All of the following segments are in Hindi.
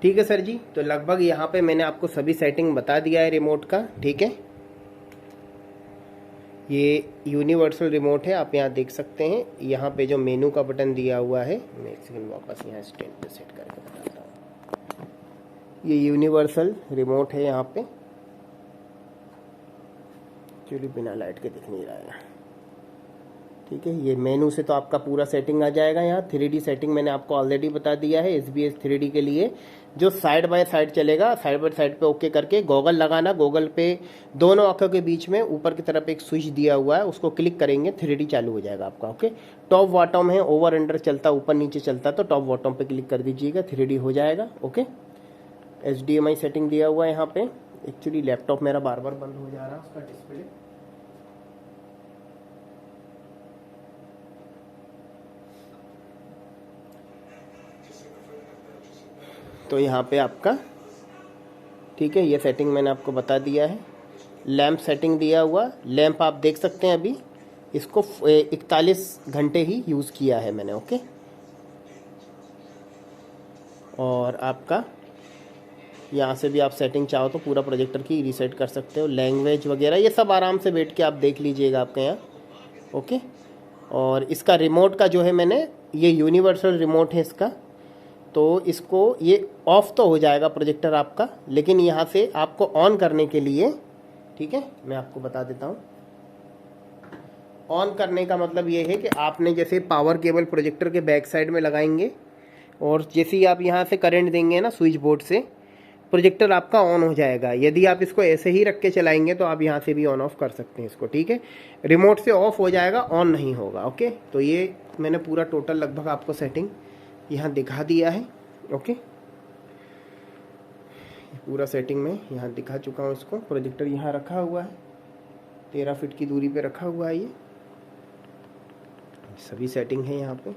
ठीक है सर जी, तो लगभग यहाँ पे मैंने आपको सभी सेटिंग बता दिया है रिमोट का। ठीक है, ये यूनिवर्सल रिमोट है, आप यहाँ देख सकते हैं। यहाँ पे जो मेनू का बटन दिया हुआ है, मैं एक सेकंड वापस यहाँ स्टैंड पे सेट करके बताता हूँ। ये यूनिवर्सल रिमोट है यहाँ पे, एक्चुअली बिना लाइट के दिख नहीं रहा है। ठीक है, ये मेनू से तो आपका पूरा सेटिंग आ जाएगा। यहाँ 3D सेटिंग मैंने आपको ऑलरेडी बता दिया है। SBS 3D के लिए जो साइड बाय साइड चलेगा, साइड बाय साइड पे ओके करके गॉगल लगाना, गॉगल पे दोनों आंखों के बीच में ऊपर की तरफ एक स्विच दिया हुआ है, उसको क्लिक करेंगे 3D चालू हो जाएगा आपका। ओके, टॉप बॉटम है, ओवर अंडर चलता, ऊपर नीचे चलता, तो टॉप बॉटम पे क्लिक कर दीजिएगा, 3D हो जाएगा। ओके, HDMI सेटिंग दिया हुआ है यहाँ पे। एक्चुअली लैपटॉप मेरा बार बार बंद हो जा रहा है, उसका डिस्प्ले। तो यहाँ पे आपका ठीक है, ये सेटिंग मैंने आपको बता दिया है। लैंप सेटिंग दिया हुआ, लैंप आप देख सकते हैं अभी इसको 41 घंटे ही यूज़ किया है मैंने। ओके, और आपका यहाँ से भी आप सेटिंग चाहो तो पूरा प्रोजेक्टर की रीसेट कर सकते हो, लैंग्वेज वगैरह ये सब आराम से बैठ के आप देख लीजिएगा आपके यहाँ। ओके, और इसका रिमोट का जो है मैंने, ये यूनिवर्सल रिमोट है इसका, तो इसको ये ऑफ तो हो जाएगा प्रोजेक्टर आपका, लेकिन यहाँ से आपको ऑन करने के लिए, ठीक है मैं आपको बता देता हूँ। ऑन करने का मतलब ये है कि आपने जैसे पावर केबल प्रोजेक्टर के बैक साइड में लगाएंगे, और जैसे ही आप यहाँ से करंट देंगे ना स्विच बोर्ड से, प्रोजेक्टर आपका ऑन हो जाएगा। यदि आप इसको ऐसे ही रख के चलाएंगे तो आप यहाँ से भी ऑन ऑफ कर सकते हैं इसको। ठीक है, रिमोट से ऑफ हो जाएगा, ऑन नहीं होगा। ओके, तो ये मैंने पूरा टोटल लगभग आपको सेटिंग यहाँ दिखा दिया है। ओके, पूरा सेटिंग में यहाँ दिखा चुका हूँ इसको। प्रोजेक्टर यहाँ रखा हुआ है, 13 फीट की दूरी पे रखा हुआ है। ये सभी सेटिंग है यहाँ पे।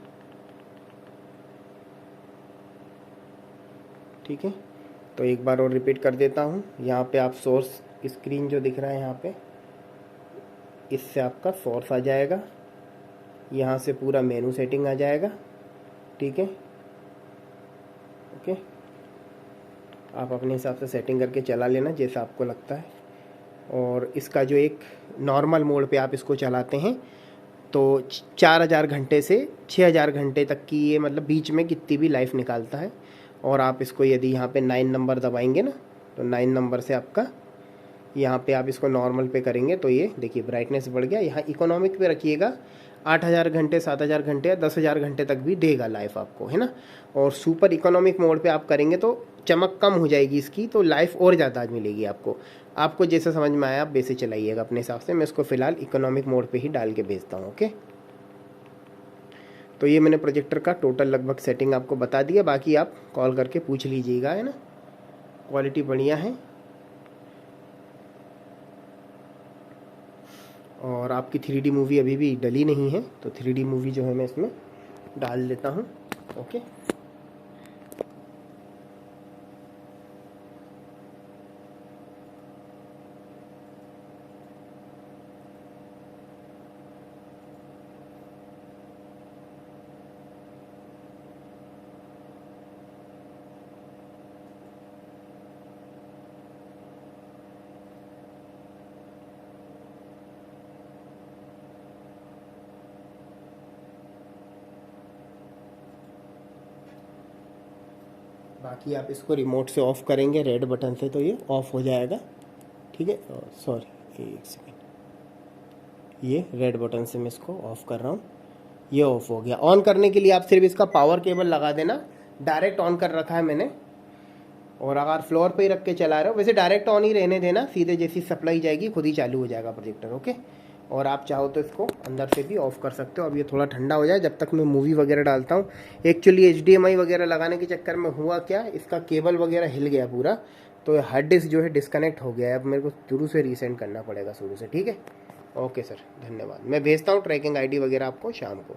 ठीक है, तो एक बार और रिपीट कर देता हूँ। यहाँ पे आप सोर्स स्क्रीन जो दिख रहा है यहाँ पे, इससे आपका सोर्स आ जाएगा, यहाँ से पूरा मेनू सेटिंग आ जाएगा। ठीक है, ओके, आप अपने हिसाब से सेटिंग करके चला लेना जैसा आपको लगता है। और इसका जो एक नॉर्मल मोड पे आप इसको चलाते हैं तो 4000 घंटे से 6000 घंटे तक की ये मतलब बीच में कितनी भी लाइफ निकालता है। और आप इसको यदि यहाँ पे 9 नंबर दबाएंगे ना, तो 9 नंबर से आपका यहाँ पे आप इसको नॉर्मल पे करेंगे तो ये देखिए ब्राइटनेस बढ़ गया। यहाँ इकोनॉमिक पे रखिएगा, 8000 घंटे 7000 घंटे या 10000 घंटे तक भी देगा लाइफ आपको, है ना। और सुपर इकोनॉमिक मोड पे आप करेंगे तो चमक कम हो जाएगी इसकी, तो लाइफ और ज़्यादा मिलेगी आपको। आपको जैसे समझ में आया आप वैसे चलाइएगा अपने हिसाब से। मैं इसको फ़िलहाल इकोनॉमिक मोड पे ही डाल के भेजता हूँ। ओके, तो ये मैंने प्रोजेक्टर का टोटल लगभग सेटिंग आपको बता दिया। बाकी आप कॉल करके पूछ लीजिएगा, है ना। क्वालिटी बढ़िया है। और आपकी 3D मूवी अभी भी डली नहीं है, तो 3D मूवी जो है मैं इसमें डाल देता हूँ। ओके, बाकी आप इसको रिमोट से ऑफ़ करेंगे रेड बटन से तो ये ऑफ़ हो जाएगा। ठीक है, सॉरी एक सेकेंड, ये रेड बटन से मैं इसको ऑफ़ कर रहा हूँ, ये ऑफ़ हो गया। ऑन करने के लिए आप सिर्फ इसका पावर केबल लगा देना, डायरेक्ट ऑन कर रखा है मैंने। और अगर फ्लोर पे ही रख के चला रहे हो, वैसे डायरेक्ट ऑन ही रहने देना, सीधे जैसी सप्लाई जाएगी खुद ही चालू हो जाएगा प्रोजेक्टर। ओके, और आप चाहो तो इसको अंदर से भी ऑफ़ कर सकते हो। अब ये थोड़ा ठंडा हो जाए जब तक मैं मूवी वगैरह डालता हूँ। एक्चुअली HDMI वगैरह लगाने के चक्कर में हुआ क्या, इसका केबल वगैरह हिल गया पूरा, तो हार्ड डिस्क जो है डिस्कनेक्ट हो गया है। अब मेरे को शुरू से रीसेंड करना पड़ेगा शुरू से। ठीक है, ओके सर, धन्यवाद। मैं भेजता हूँ ट्रैकिंग ID वगैरह आपको शाम को।